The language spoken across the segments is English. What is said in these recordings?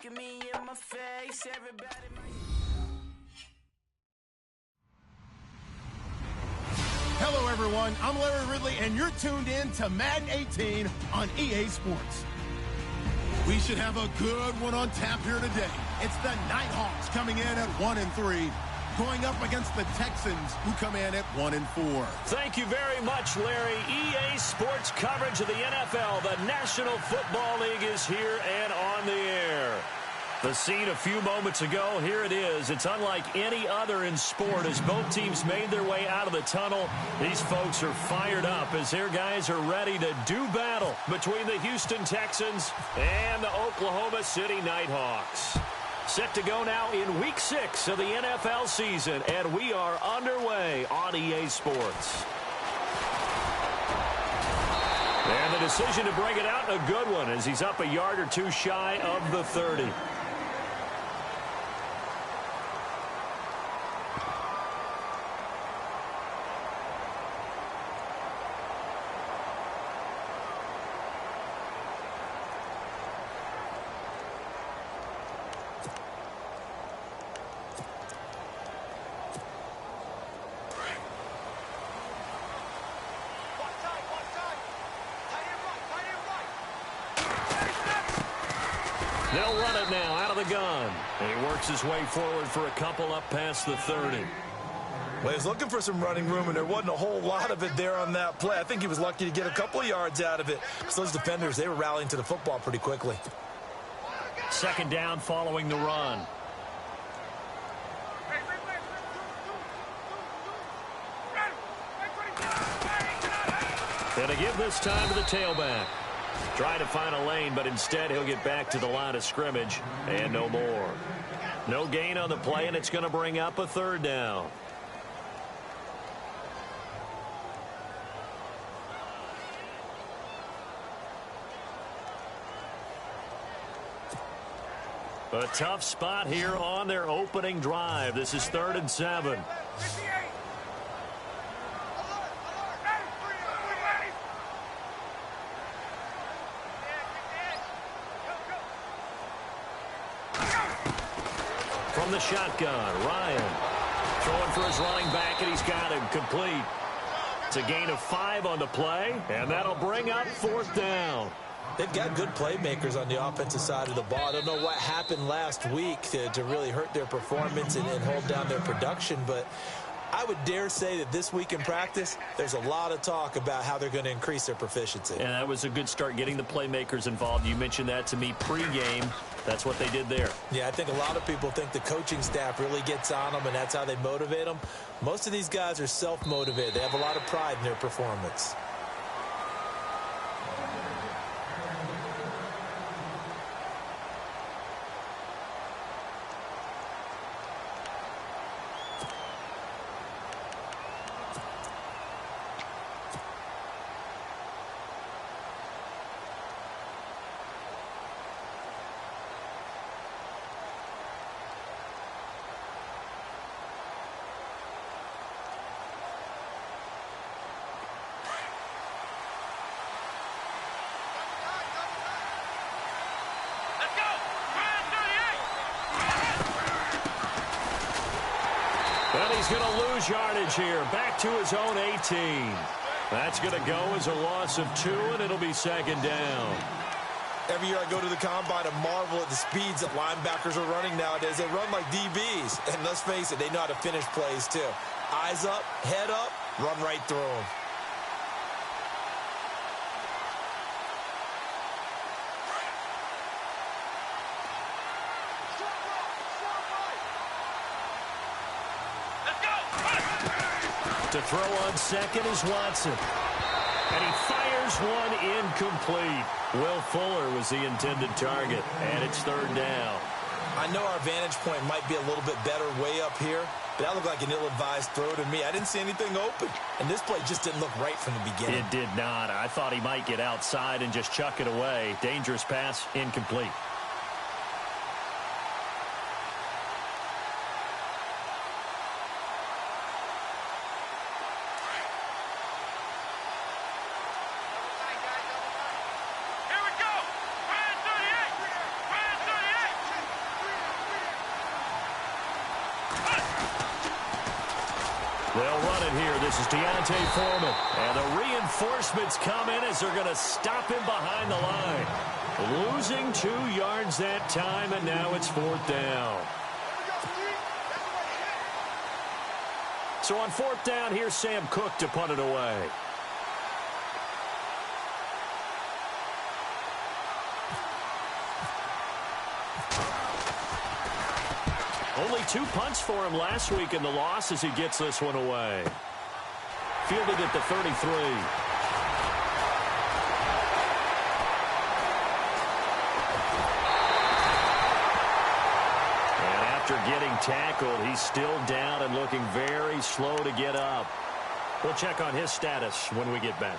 Look at me in my face, everybody. Hello, everyone. I'm Larry Ridley, and you're tuned in to Madden 18 on EA Sports. We should have a good one on tap here today. It's the Nighthawks coming in at 1-3, going up against the Texans, who come in at 1-4. Thank you very much, Larry. EA Sports coverage of the NFL. The National Football League is here and on the air. The scene a few moments ago, here it is. It's unlike any other in sport as both teams made their way out of the tunnel. These folks are fired up as their guys are ready to do battle between the Houston Texans and the Oklahoma City Nighthawks. Set to go now in Week 6 of the NFL season, and we are underway on EA Sports. And the decision to bring it out, a good one, as he's up a yard or two shy of the 30. They'll run it now out of the gun. And he works his way forward for a couple up past the 30. Well, he's looking for some running room, and there wasn't a whole lot of it there on that play. I think he was lucky to get a couple of yards out of it, because those defenders, they were rallying to the football pretty quickly. Second down following the run. And to give this time to the tailback. Trying to find a lane, but instead he'll get back to the line of scrimmage and no more. No gain on the play, and it's going to bring up a third down. A tough spot here on their opening drive. This is 3rd and 7. From the shotgun, Ryan throwing for his running back, and he's got him complete. It's a gain of 5 on the play, and that'll bring up 4th down. They've got good playmakers on the offensive side of the ball. I don't know what happened last week to really hurt their performance and hold down their production, but I would dare say that this week in practice, there's a lot of talk about how they're going to increase their proficiency. And that was a good start, getting the playmakers involved. You mentioned that to me pregame. That's what they did there. Yeah, I think a lot of people think the coaching staff really gets on them, and that's how they motivate them. Most of these guys are self-motivated. They have a lot of pride in their performance. And he's going to lose yardage here, back to his own 18. That's going to go as a loss of 2, and it'll be 2nd down. Every year I go to the combine and marvel at the speeds that linebackers are running nowadays. They run like DBs, and let's face it, they know how to finish plays too. Eyes up, head up, run right through them. To throw on second is Watson. And he fires one incomplete. Will Fuller was the intended target, and it's 3rd down. I know our vantage point might be a little bit better way up here, but that looked like an ill-advised throw to me. I didn't see anything open, and this play just didn't look right from the beginning. It did not. I thought he might get outside and just chuck it away. Dangerous pass, incomplete. They'll run it here. This is Deontay Foreman. And the reinforcements come in as they're going to stop him behind the line. Losing 2 yards that time, and now it's 4th down. So on 4th down, here's Sam Cook to punt it away. Only 2 punts for him last week in the loss as he gets this one away. Fielded at the 33. And after getting tackled, he's still down and looking very slow to get up. We'll check on his status when we get back.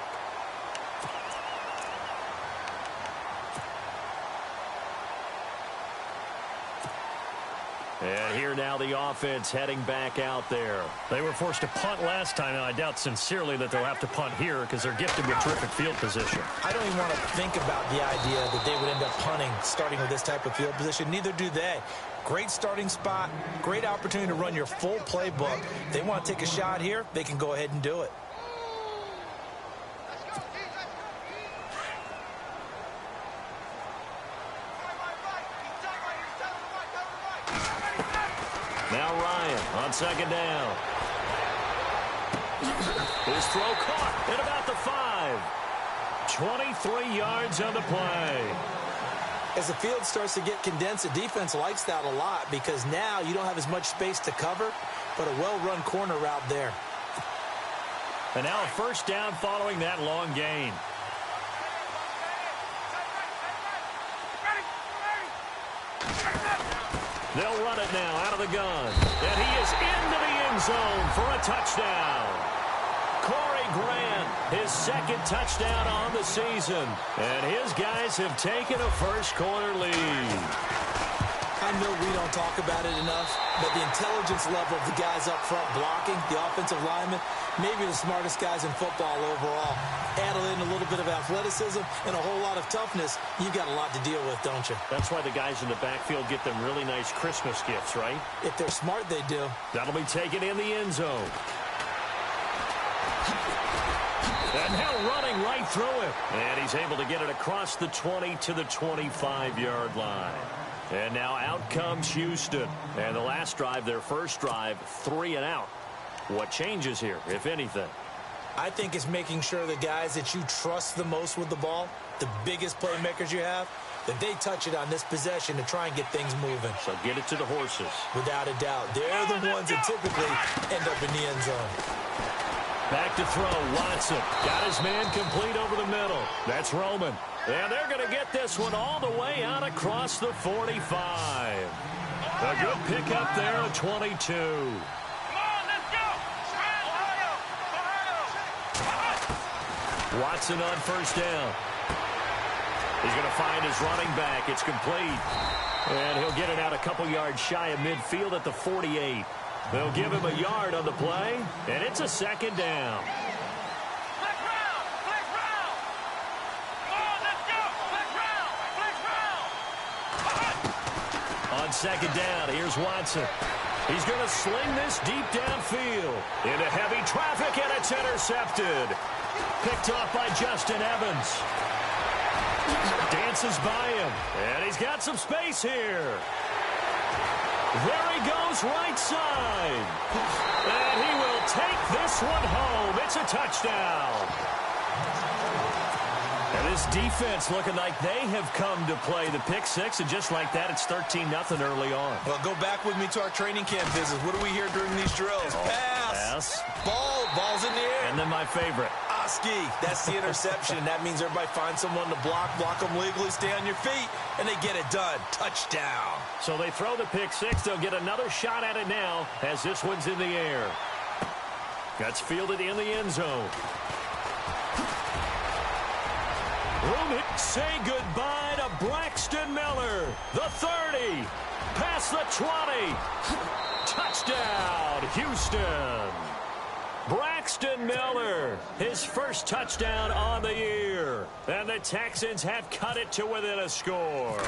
And here now the offense heading back out there. They were forced to punt last time, and I doubt sincerely that they'll have to punt here because they're gifted with terrific field position. I don't even want to think about the idea that they would end up punting starting with this type of field position. Neither do they. Great starting spot, great opportunity to run your full playbook. If they want to take a shot here, they can go ahead and do it. Now Ryan on 2nd down. His throw caught at about the 5. 23 yards on the play. As the field starts to get condensed, the defense likes that a lot because now you don't have as much space to cover, but a well-run corner route there. And now a 1st down following that long gain. They'll run it now out of the gun. And he is into the end zone for a touchdown. Corey Grant, his 2nd touchdown on the season. And his guys have taken a first-quarter lead. I know we don't talk about it enough, but the intelligence level of the guys up front blocking, the offensive linemen, maybe the smartest guys in football overall. Add in a little bit of athleticism and a whole lot of toughness, you've got a lot to deal with, don't you? That's why the guys in the backfield get them really nice Christmas gifts, right? If they're smart, they do. That'll be taken in the end zone. And now running right through it. And he's able to get it across the 20 to the 25-yard line. And now out comes Houston. And the last drive, their first drive, 3 and out. What changes here, if anything? I think it's making sure the guys that you trust the most with the ball, the biggest playmakers you have, that they touch it on this possession to try and get things moving. So get it to the horses. Without a doubt. They're the ones that typically end up in the end zone. Back to throw, Watson. Got his man complete over the middle. That's Roman. And they're going to get this one all the way out across the 45. A good pickup there at 22. Watson on 1st down. He's going to find his running back. It's complete. And he'll get it out a couple yards shy of midfield at the 48. They'll give him a yard on the play, and it's a 2nd down. On 2nd down, here's Watson. He's going to sling this deep downfield into heavy traffic, and it's intercepted. Picked off by Justin Evans. Dances by him, and he's got some space here. There he goes right side. And he will take this one home. It's a touchdown. And this defense looking like they have come to play the pick 6, and just like that, it's 13-0 early on. Well, go back with me to our training camp visits. What do we hear during these drills? Pass. Ball's in the air. And then my favorite. Oski. That's the interception. That means everybody finds someone to block them legally, stay on your feet, and they get it done. Touchdown. So they throw the pick 6. They'll get another shot at it now as this one's in the air. That's fielded in the end zone. Say goodbye to Braxton Miller. The 30. Past the 20. Touchdown, Houston. Braxton Miller, his first touchdown on the year. And the Texans have cut it to within a score.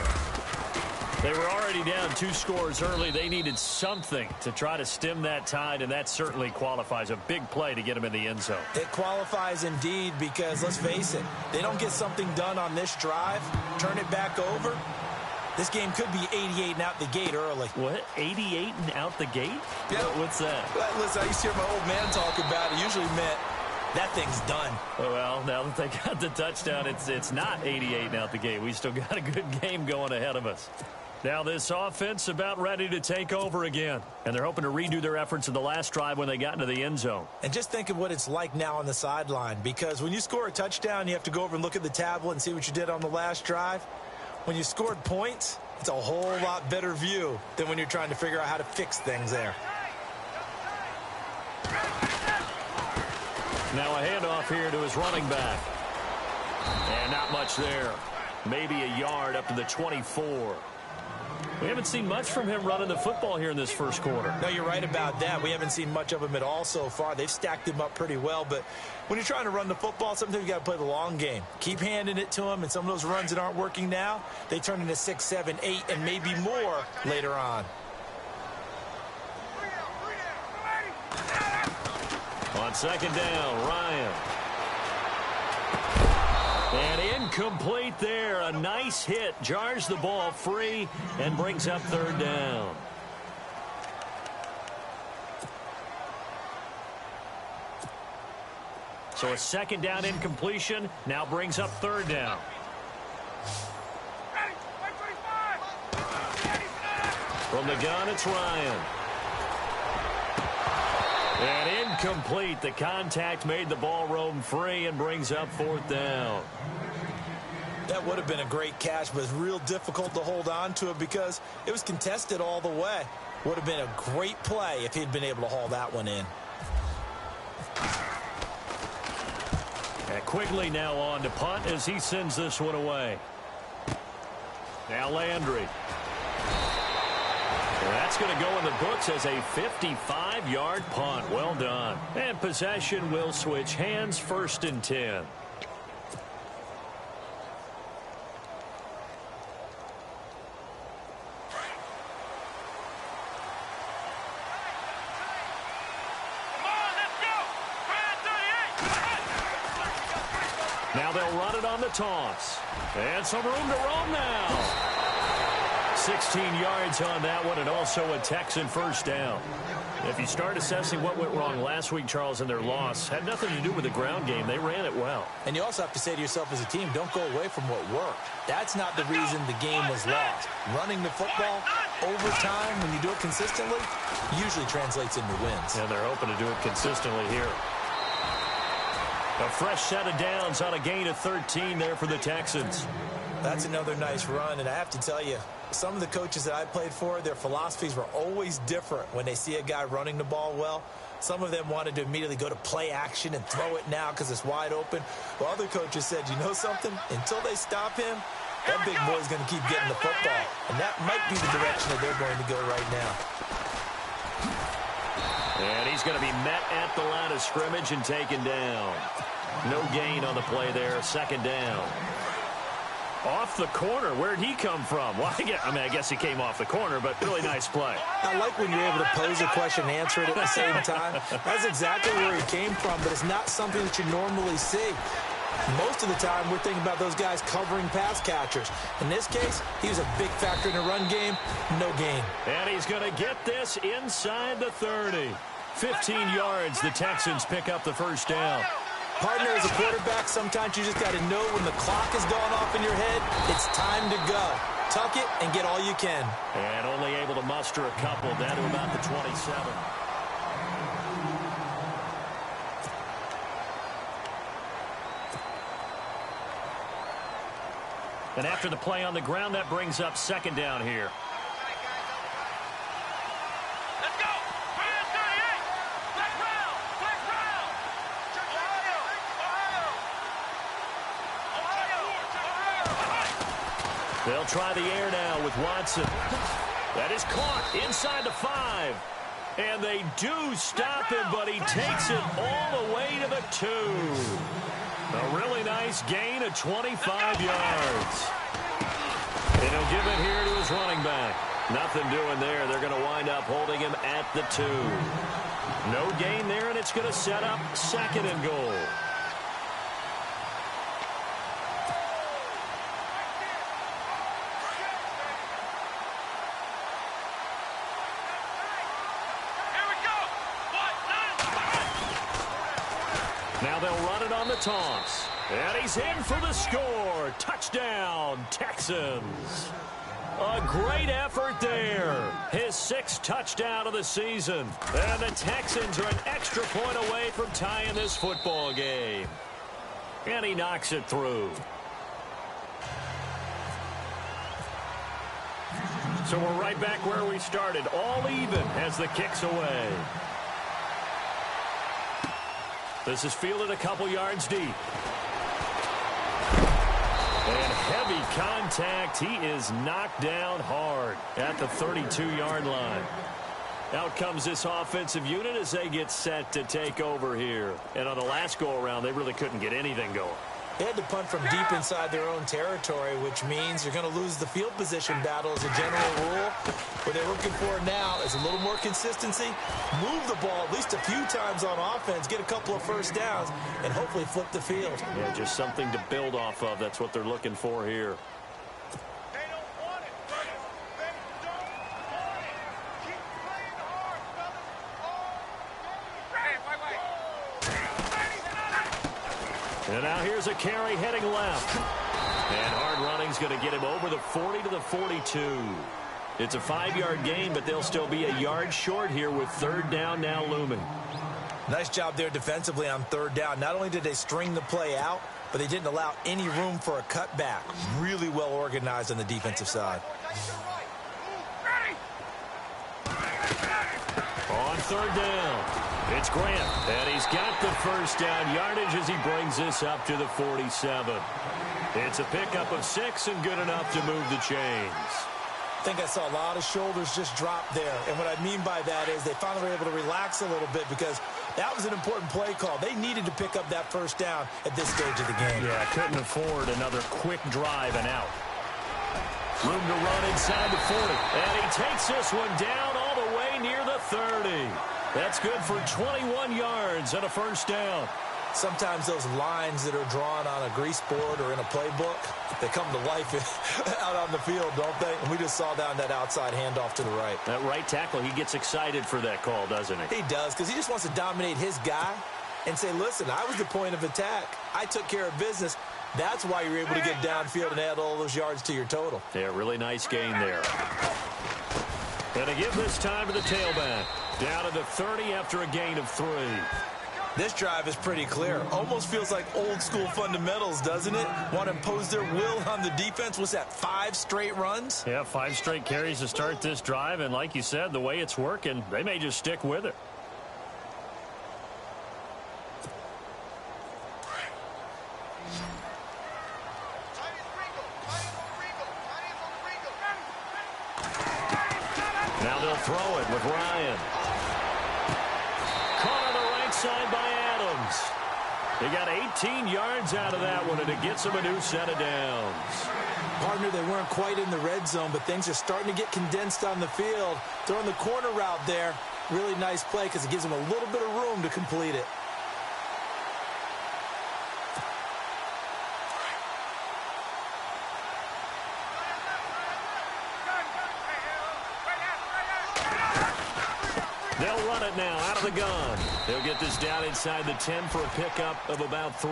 They were already down 2 scores early. They needed something to try to stem that tide, and that certainly qualifies. A big play to get them in the end zone. It qualifies indeed because, let's face it, they don't get something done on this drive, turn it back over, this game could be 88 and out the gate early. What? 88 and out the gate? Yeah. What's that? Listen, I used to hear my old man talk about it. Usually meant that thing's done. Well, now that they got the touchdown, it's not 88 and out the gate. We still got a good game going ahead of us. Now this offense about ready to take over again. And they're hoping to redo their efforts in the last drive when they got into the end zone. And just think of what it's like now on the sideline. Because when you score a touchdown, you have to go over and look at the tablet and see what you did on the last drive. When you scored points, it's a whole lot better view than when you're trying to figure out how to fix things there. Now a handoff here to his running back. And not much there. Maybe a yard up to the 24. We haven't seen much from him running the football here in this first quarter. No, you're right about that. We haven't seen much of him at all so far. They've stacked him up pretty well, but when you're trying to run the football, sometimes you got to play the long game. Keep handing it to him, and some of those runs that aren't working now, they turn into 6, 7, 8, and maybe more later on. On second down, Ryan. And incomplete there. A nice hit. Jars the ball free and brings up third down. So a second down incompletion now brings up third down. From the gun, it's Ryan. And incomplete. The contact made the ball roam free and brings up fourth down. That would have been a great catch, but it's real difficult to hold on to it because it was contested all the way. Would have been a great play if he'd been able to haul that one in. And Quigley now on to punt as he sends this one away. Now Landry. That's going to go in the books as a 55-yard punt. Well done. And possession will switch hands, 1st and 10. Now they'll run it on the toss. And some room to roam now. 16 yards on that one, and also a Texan first down. If you start assessing what went wrong last week, Charles, in their loss, had nothing to do with the ground game. They ran it well. And you also have to say to yourself as a team, don't go away from what worked. That's not the reason the game was lost. Running the football over time, when you do it consistently, usually translates into wins. And they're hoping to do it consistently here. A fresh set of downs on a gain of 13 there for the Texans. That's another nice run, and I have to tell you, some of the coaches that I played for, their philosophies were always different when they see a guy running the ball well. Some of them wanted to immediately go to play action and throw it now because it's wide open. While other coaches said, you know something? Until they stop him, that big boy's going to keep getting the football. And that might be the direction that they're going to go right now. And he's going to be met at the line of scrimmage and taken down. No gain on the play there, 2nd down. Off the corner. Where'd he come from? Well, I guess he came off the corner, but really nice play. I like when you're able to pose a question and answer it at the same time. That's exactly where he came from, but it's not something that you normally see. Most of the time, we're thinking about those guys covering pass catchers. In this case, he was a big factor in the run game. No gain. And he's going to get this inside the 30. 15 yards. The Texans pick up the first down. Partner, as a quarterback, sometimes you just got to know when the clock is going off in your head, it's time to go. Tuck it and get all you can. And only able to muster a couple down to about the 27. And after the play on the ground, that brings up 2nd down here. They'll try the air now with Watson. That is caught inside the 5. And they do stop him, but he takes it all the way to the 2. A really nice gain of 25 yards. And he'll give it here to his running back. Nothing doing there. They're going to wind up holding him at the 2. No gain there, and it's going to set up 2nd and goal. Now they'll run it on the toss. And he's in for the score. Touchdown, Texans. A great effort there. His 6th touchdown of the season. And the Texans are an extra point away from tying this football game. And he knocks it through. So we're right back where we started. All even as the kick's away. This is fielded a couple yards deep. And heavy contact. He is knocked down hard at the 32-yard line. Out comes this offensive unit as they get set to take over here. And on the last go-around, they really couldn't get anything going. They had to punt from deep inside their own territory, which means you're going to lose the field position battle as a general rule. What they're looking for now is a little more consistency, move the ball at least a few times on offense, get a couple of first downs, and hopefully flip the field. Yeah, just something to build off of. That's what they're looking for here. And now here's a carry heading left. And hard running's going to get him over the 40 to the 42. It's a 5-yard gain, but they'll still be a yard short here with 3rd down now looming. Nice job there defensively on 3rd down. Not only did they string the play out, but they didn't allow any room for a cutback. Really well organized on the defensive side. On 3rd down. It's Grant, and he's got the first down yardage as he brings this up to the 47. It's a pickup of 6 and good enough to move the chains. I think I saw a lot of shoulders just drop there, and what I mean by that is they finally were able to relax a little bit because that was an important play call. They needed to pick up that first down at this stage of the game. Yeah, couldn't afford another quick drive and out. Room to run inside the 40, and he takes this one down all the way near the 30. That's good for 21 yards and a first down. Sometimes those lines that are drawn on a grease board or in a playbook, they come to life out on the field, don't they? And we just saw down that outside handoff to the right. That right tackle, he gets excited for that call, doesn't he? He does, because he just wants to dominate his guy and say, listen, I was the point of attack. I took care of business. That's why you're able to get downfield and add all those yards to your total. Yeah, really nice gain there. And to give this time to the tailback. Down to the 30 after a gain of 3. This drive is pretty clear. Almost feels like old school fundamentals, doesn't it? Want to impose their will on the defense. What's that, 5 straight runs? Yeah, 5 straight carries to start this drive. And like you said, the way it's working, they may just stick with it. Now they'll throw it with Ryan. Caught on the right side by Adams. They got 18 yards out of that one, and it gets them a new set of downs. Partner, they weren't quite in the red zone, but things are starting to get condensed on the field. Throwing the corner route there, really nice play because it gives them a little bit of room to complete it. They'll run it now out of the gun. They'll get this down inside the 10 for a pickup of about 3.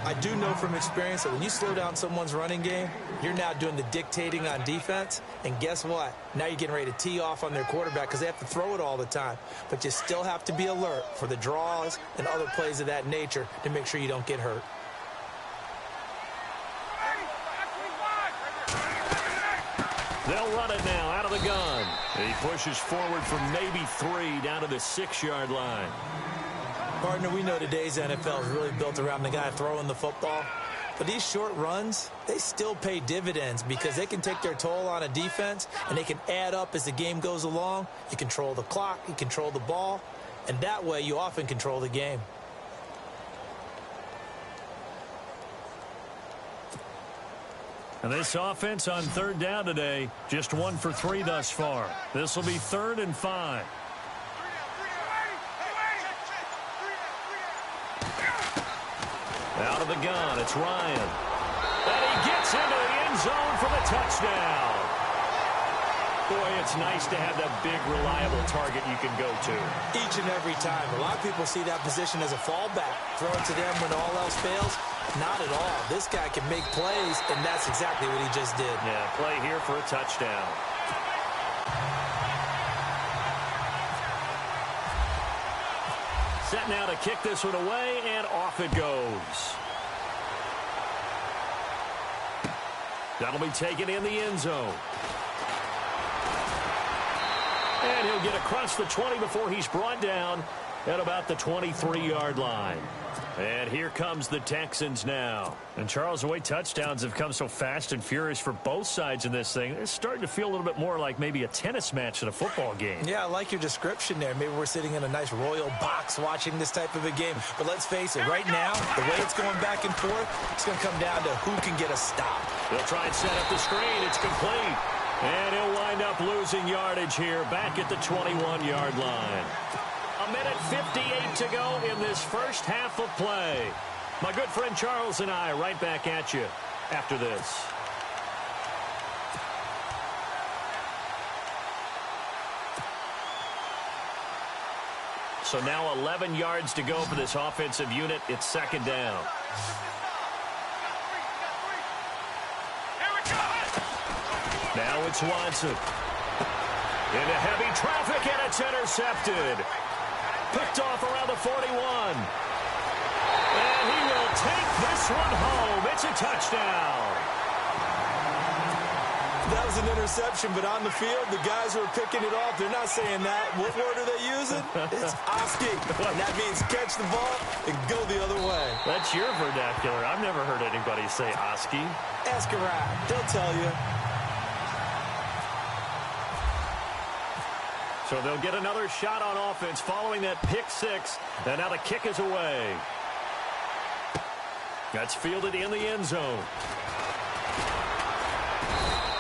I do know from experience that when you slow down someone's running game, you're now doing the dictating on defense. And guess what? Now you're getting ready to tee off on their quarterback because they have to throw it all the time. But you still have to be alert for the draws and other plays of that nature to make sure you don't get hurt. They'll run it now out of the gun. He pushes forward from maybe 3 down to the 6-yard line. Partner, we know today's NFL is really built around the guy throwing the football. But these short runs, they still pay dividends because they can take their toll on a defense and they can add up as the game goes along. You control the clock, you control the ball, and that way you often control the game. And this offense on third down today, just 1 for 3 thus far. This will be 3rd and 5. Out of the gun, it's Ryan. And he gets into the end zone for the touchdown. Boy, it's nice to have that big, reliable target you can go to. Each and every time. A lot of people see that position as a fallback. Throw it to them when all else fails. Not at all. This guy can make plays, and that's exactly what he just did. Yeah, play here for a touchdown. Set now to kick this one away, and off it goes. That'll be taken in the end zone. And he'll get across the 20 before he's brought down at about the 23-yard line. And here comes the Texans now. And, Charles, the way touchdowns have come so fast and furious for both sides in this thing, it's starting to feel a little bit more like maybe a tennis match than a football game. Yeah, I like your description there. Maybe we're sitting in a nice royal box watching this type of a game. But let's face it, right now, the way it's going back and forth, it's going to come down to who can get a stop. They'll try and set up the screen. It's complete. And he'll wind up losing yardage here back at the 21-yard line. 1:58 to go in this first half of play. My good friend Charles and I right back at you after this. So now 11 yards to go for this offensive unit. It's 2nd down. Now it's Watson. Into heavy traffic, and it's intercepted. Picked off around the 41. And he will take this one home. It's a touchdown. That was an interception, but on the field, the guys who are picking it off, they're not saying that. What word are they using? It's Oski. And that means catch the ball and go the other way. That's your vernacular. I've never heard anybody say Oski. Ask around. They'll tell you. So they'll get another shot on offense following that pick 6. And now the kick is away. That's fielded in the end zone.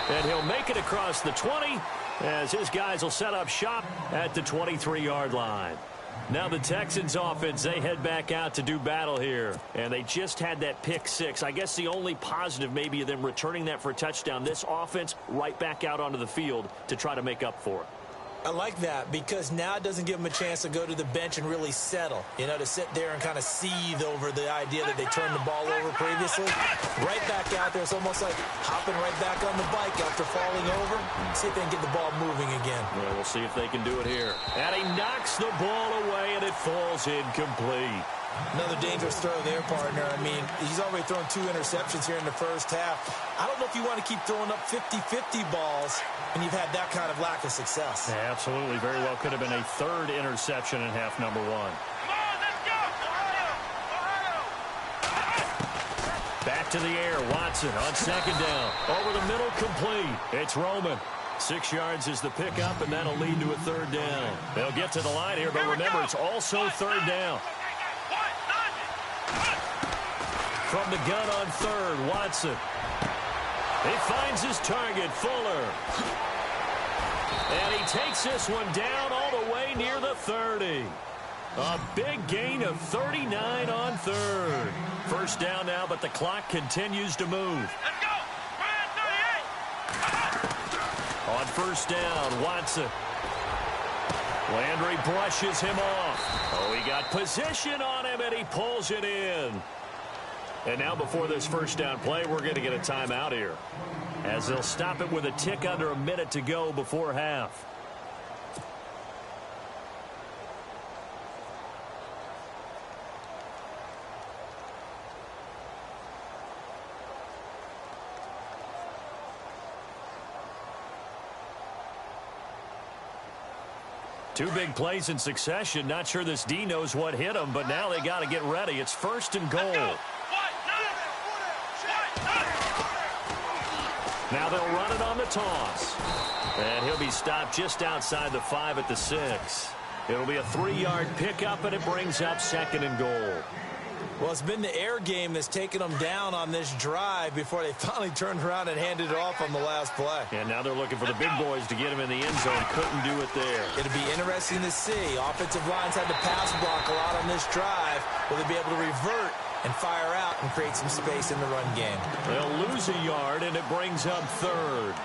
And he'll make it across the 20 as his guys will set up shop at the 23-yard line. Now the Texans offense, they head back out to do battle here. And they just had that pick 6. I guess the only positive maybe of them returning that for a touchdown. This offense right back out onto the field to try to make up for it. I like that because now it doesn't give them a chance to go to the bench and really settle, you know, to sit there and kind of seethe over the idea that they turned the ball over previously. Right back out there, it's almost like hopping right back on the bike after falling over. See if they can get the ball moving again. Well, we'll see if they can do it here. And he knocks the ball away, and it falls incomplete. Another dangerous throw there, partner. I mean, he's already thrown 2 interceptions here in the first half. I don't know if you want to keep throwing up 50-50 balls when you've had that kind of lack of success. Yeah, absolutely. Very well could have been a 3rd interception in half number 1. Back to the air. Watson on 2nd down. Over the middle, complete. It's Roman. 6 yards is the pickup, and that'll lead to a 3rd down. They'll get to the line here, but remember, it's also 3rd down. From the gun on 3rd, Watson. He finds his target, Fuller. And he takes this one down all the way near the 30. A big gain of 39 on 3rd. 1st down now, but the clock continues to move. Let's go! Ryan, 38! On 1st down, Watson. Landry brushes him off. Oh, he got position on him, and he pulls it in. And now before this 1st down play, we're going to get a timeout here, as they'll stop it with a tick under a minute to go before half. Two big plays in succession. Not sure this D knows what hit him, but now they got to get ready. It's 1st and goal. Now they'll run it on the toss. And he'll be stopped just outside the 5 at the 6. It'll be a 3-yard pickup, and it brings up 2nd and goal. Well, it's been the air game that's taken them down on this drive before they finally turned around and handed it off on the last play. And now they're looking for the big boys to get him in the end zone. Couldn't do it there. It'll be interesting to see. Offensive lines had to pass block a lot on this drive. Will they be able to revert and fire out and create some space in the run game? They'll lose a yard, and it brings up third.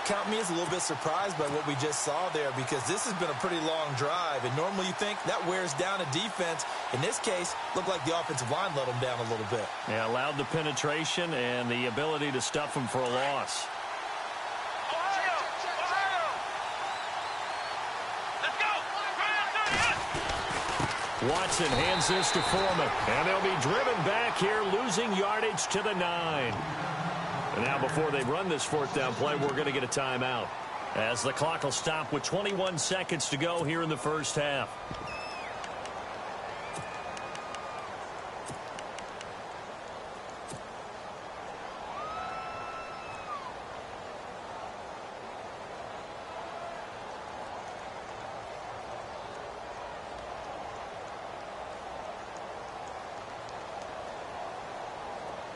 Count me as a little bit surprised by what we just saw there, because this has been a pretty long drive, and normally you think that wears down a defense. In this case, looked like the offensive line let them down a little bit. Yeah, allowed the penetration and the ability to stuff them for a loss. Watson hands this to Foreman, and they'll be driven back here, losing yardage to the 9. And now before they run this fourth down play, we're going to get a timeout, as the clock will stop with 21 seconds to go here in the first half.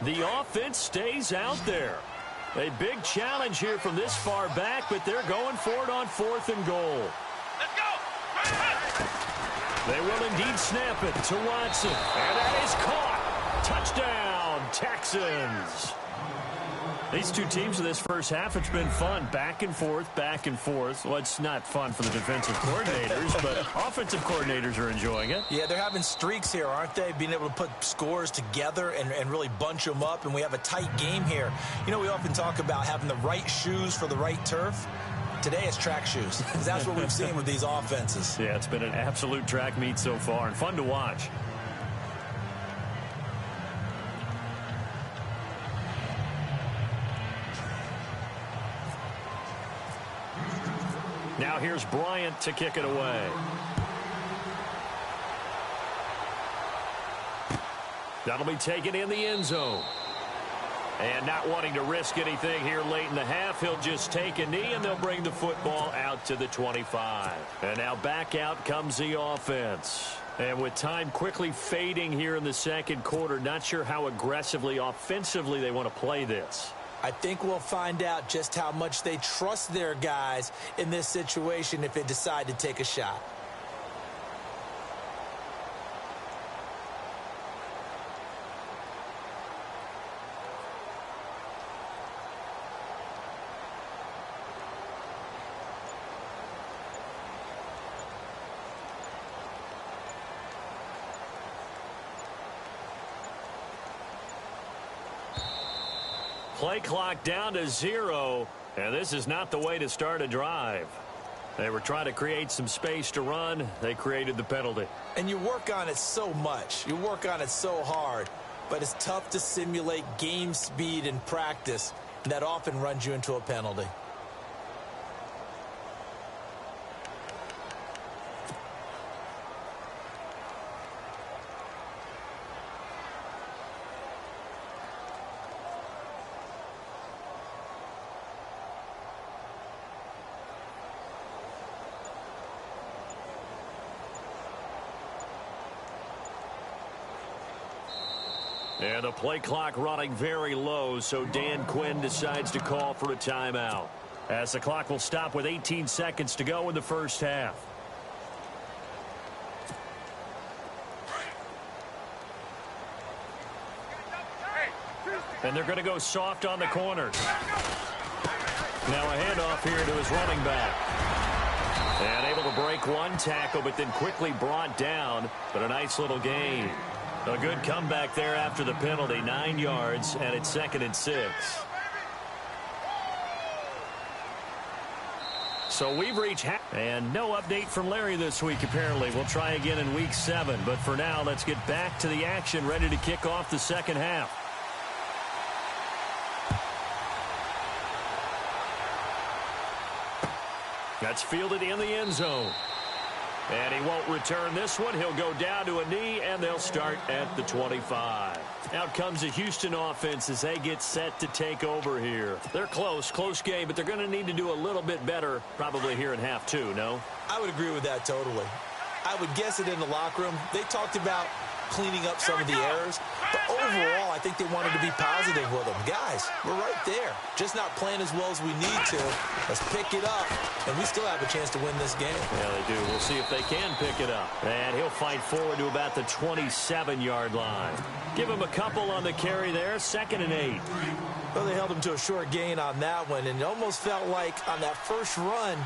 The offense stays out there. A big challenge here from this far back, but they're going for it on 4th and goal. Let's go! They will indeed snap it to Watson. And that is caught. Touchdown, Texans. These two teams in this first half, it's been fun. Back and forth, back and forth. Well, it's not fun for the defensive coordinators, but offensive coordinators are enjoying it. Yeah, they're having streaks here, aren't they? Being able to put scores together and really bunch them up, and we have a tight game here. You know, we often talk about having the right shoes for the right turf. Today it's track shoes, because that's what we've seen with these offenses. Yeah, it's been an absolute track meet so far, and fun to watch. Now here's Bryant to kick it away. That'll be taken in the end zone. And not wanting to risk anything here late in the half, he'll just take a knee, and they'll bring the football out to the 25. And now back out comes the offense. And with time quickly fading here in the second quarter, not sure how aggressively, offensively they want to play this. I think we'll find out just how much they trust their guys in this situation if they decide to take a shot. Play clock down to 0, and this is not the way to start a drive. They were trying to create some space to run. They created the penalty. And you work on it so much. You work on it so hard. But it's tough to simulate game speed in practice. And that often runs you into a penalty. And the play clock running very low, so Dan Quinn decides to call for a timeout, as the clock will stop with 18 seconds to go in the first half. And they're going to go soft on the corners. Now a handoff here to his running back. And able to break one tackle, but then quickly brought down, but a nice little gain. A good comeback there after the penalty, 9 yards, and it's 2nd and 6. So we've reached and no update from Larry this week, apparently. We'll try again in week 7, but for now, let's get back to the action, ready to kick off the second half. That's fielded in the end zone. And he won't return this one. He'll go down to a knee, and they'll start at the 25. Out comes the Houston offense as they get set to take over here. They're close game, but they're going to need to do a little bit better probably here in half 2, no? I would agree with that totally. I would guess it in the locker room. They talked about cleaning up some of the errors. But overall, I think they wanted to be positive with them. Guys, we're right there. Just not playing as well as we need to. Let's pick it up, and we still have a chance to win this game. Yeah, they do. We'll see if they can pick it up. And he'll fight forward to about the 27-yard line. Give him a couple on the carry there, 2nd and 8. Well, they held him to a short gain on that one, and it almost felt like on that first run,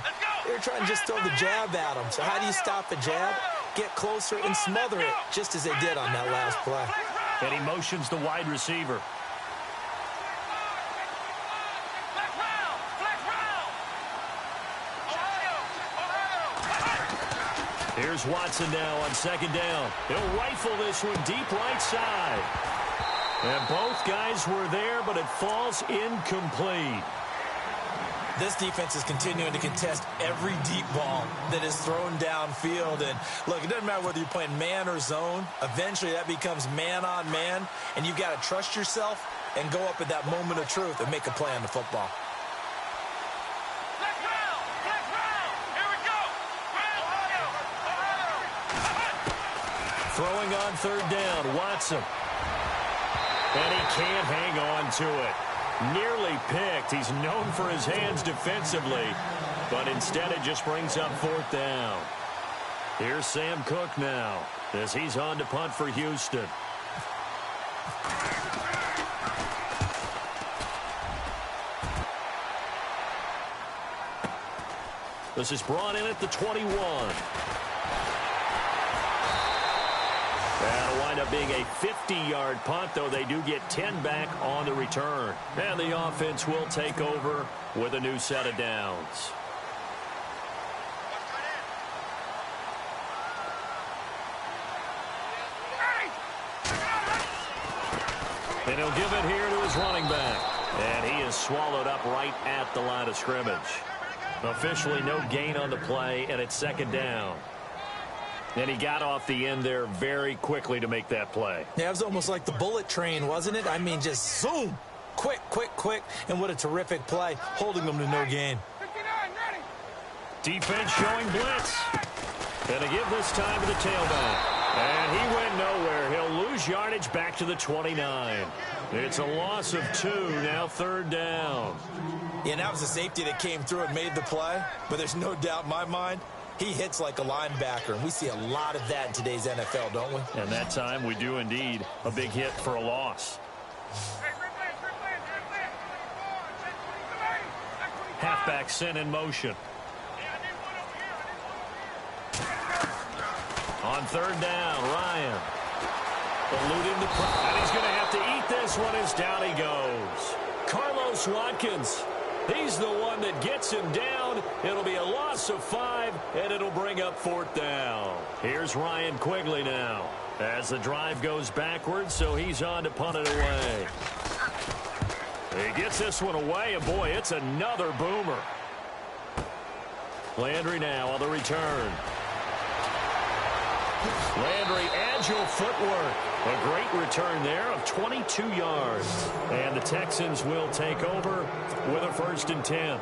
they were trying to just throw the jab at him. So how do you stop a jab? Get closer and smother it, just as they did on that last play. And he motions the wide receiver. Here's Watson now on 2nd down. He'll rifle this one deep right side. And both guys were there, but it falls incomplete. This defense is continuing to contest every deep ball that is thrown downfield. And, look, it doesn't matter whether you're playing man or zone. Eventually, that becomes man-on-man, and you've got to trust yourself and go up at that moment of truth and make a play on the football. Throwing on 3rd down, Watson. And he can't hang on to it. Nearly picked. He's known for his hands defensively, but instead it just brings up 4th down. Here's Sam Cook now as he's on to punt for Houston. This is brought in at the 21. That'll wind up being a 50-yard punt, though they do get 10 back on the return. And the offense will take over with a new set of downs. And he'll give it here to his running back. And he is swallowed up right at the line of scrimmage. Officially no gain on the play, and it's 2nd down. And he got off the end there very quickly to make that play. Yeah, it was almost like the bullet train, wasn't it? I mean, just zoom. Quick, quick, quick. And what a terrific play, holding them to no gain. Defense showing blitz. And a give this time to the tailback. And he went nowhere. He'll lose yardage back to the 29. It's a loss of 2, now 3rd down. Yeah, that was a safety that came through and made the play. But there's no doubt in my mind, he hits like a linebacker, and we see a lot of that in today's NFL, don't we? And that time we do indeed. A big hit for a loss. Halfback sent in motion. On 3rd down, Ryan. Eluding the pressure. And he's going to have to eat this one as down he goes. Carlos Watkins. He's the one that gets him down. It'll be a loss of 5, and it'll bring up 4th down. Here's Ryan Quigley now as the drive goes backwards, so he's on to punt it away. He gets this one away, and boy, it's another boomer. Landry now on the return. Landry, agile footwork. A great return there of 22 yards. And the Texans will take over with a 1st and 10.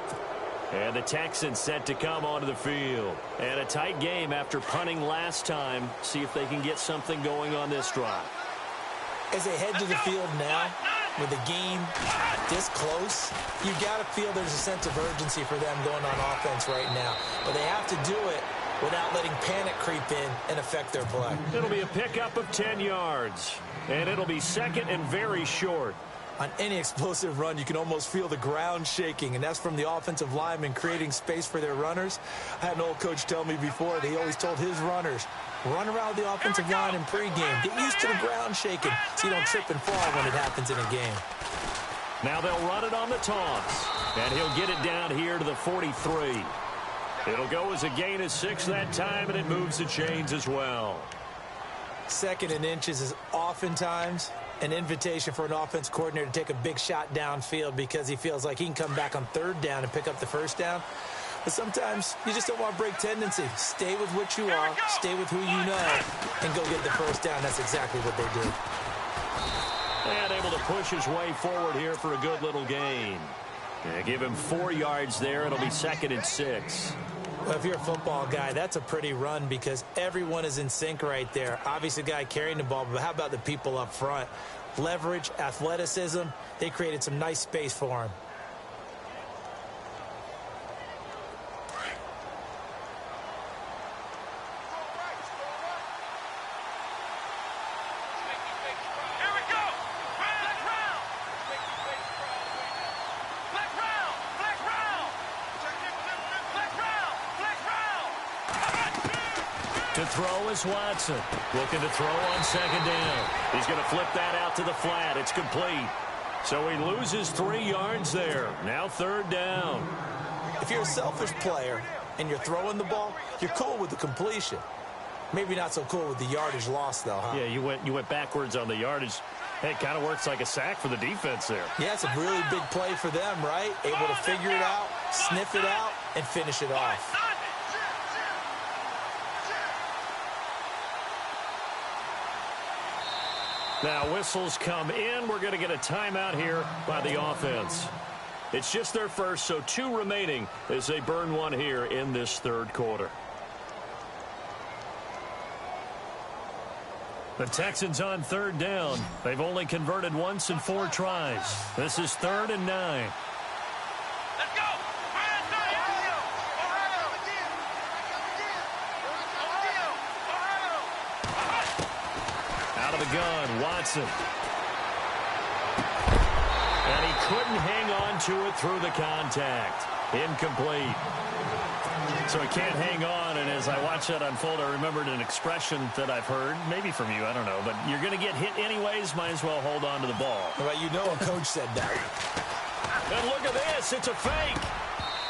And the Texans set to come onto the field. And a tight game after punting last time. See if they can get something going on this drive. As they head to the field now, with the game this close, you've got to feel there's a sense of urgency for them going on offense right now. But they have to do it without letting panic creep in and affect their play. It'll be a pickup of 10 yards. And it'll be 2nd and very short. On any explosive run, you can almost feel the ground shaking, and that's from the offensive linemen creating space for their runners. I had an old coach tell me before that he always told his runners, run around the offensive line in pregame. Get used to the ground shaking so you don't trip and fall when it happens in a game. Now they'll run it on the toss. And he'll get it down here to the 43. It'll go as a gain of 6 that time, and it moves the chains as well. 2nd and inches is oftentimes an invitation for an offense coordinator to take a big shot downfield because he feels like he can come back on 3rd down and pick up the 1st down. But sometimes you just don't want to break tendency. Stay with what you are, stay with who you know, and go get the 1st down. That's exactly what they did. And able to push his way forward here for a good little gain. Yeah, give him 4 yards there. It'll be 2nd and 6. Well, if you're a football guy, that's a pretty run because everyone is in sync right there. Obviously, the guy carrying the ball, but how about the people up front? Leverage, athleticism, they created some nice space for him. To throw is Watson. Looking to throw on second down. He's going to flip that out to the flat. It's complete. So he loses 3 yards there. Now third down. If you're a selfish player and you're throwing the ball, you're cool with the completion. Maybe not so cool with the yardage loss, though, huh? Yeah, you went backwards on the yardage. Hey, it kind of works like a sack for the defense there. Yeah, it's a really big play for them, right? Able to figure it out, sniff it out, and finish it off. Now whistles come in. We're going to get a timeout here by the offense. It's just their first, so 2 remaining as they burn one here in this third quarter. The Texans on third down. They've only converted once in 4 tries. This is 3rd and 9. Let's go! Out of the gun, Watson. And he couldn't hang on to it through the contact. Incomplete. So he can't hang on, and as I watch that unfold, I remembered an expression that I've heard, maybe from you, I don't know, but you're going to get hit anyways, might as well hold on to the ball. Well, you know a coach said that. And look at this, it's a fake.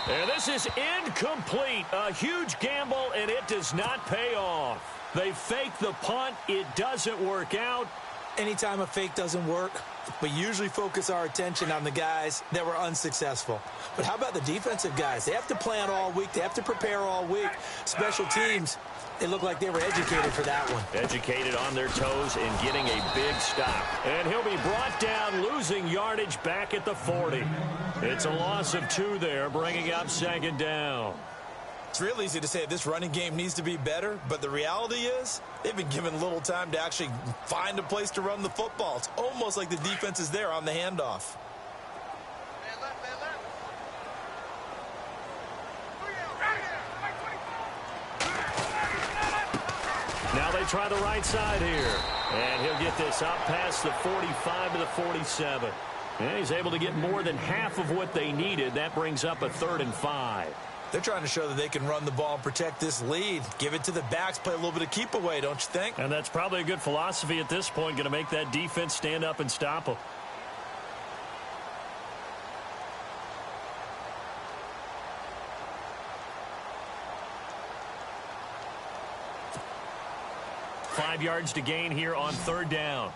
And this is incomplete. A huge gamble, and it does not pay off. They fake the punt. It doesn't work out. Anytime a fake doesn't work, we usually focus our attention on the guys that were unsuccessful. But how about the defensive guys? They have to plan all week. They have to prepare all week. Special teams, they look like they were educated for that one. Educated on their toes and getting a big stop. And he'll be brought down, losing yardage back at the 40. It's a loss of 2 there, bringing up second down. It's real easy to say this running game needs to be better, but the reality is they've been given little time to actually find a place to run the football. It's almost like the defense is there on the handoff. Now they try the right side here. And he'll get this up past the 45 to the 47. And he's able to get more than half of what they needed. That brings up a 3rd and 5. They're trying to show that they can run the ball and protect this lead. Give it to the backs, play a little bit of keep away, don't you think? And that's probably a good philosophy at this point, going to make that defense stand up and stop them. Five yards to gain here on third down.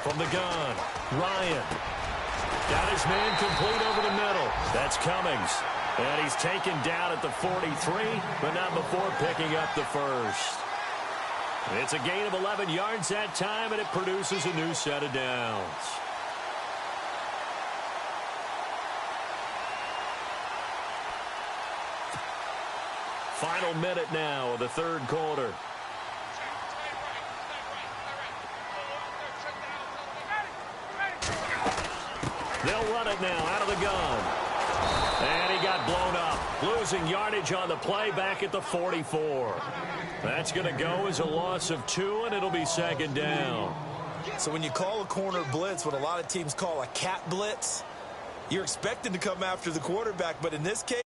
From the gun, Ryan. Got his man complete over the middle. That's Cummings. And he's taken down at the 43, but not before picking up the first. It's a gain of 11 yards that time, and it produces a new set of downs. Final minute now of the third quarter. They'll run it now out of the gun. And he got blown up. Losing yardage on the play back at the 44. That's going to go as a loss of 2, and it'll be second down. So when you call a corner blitz, what a lot of teams call a cat blitz, you're expected to come after the quarterback, but in this case,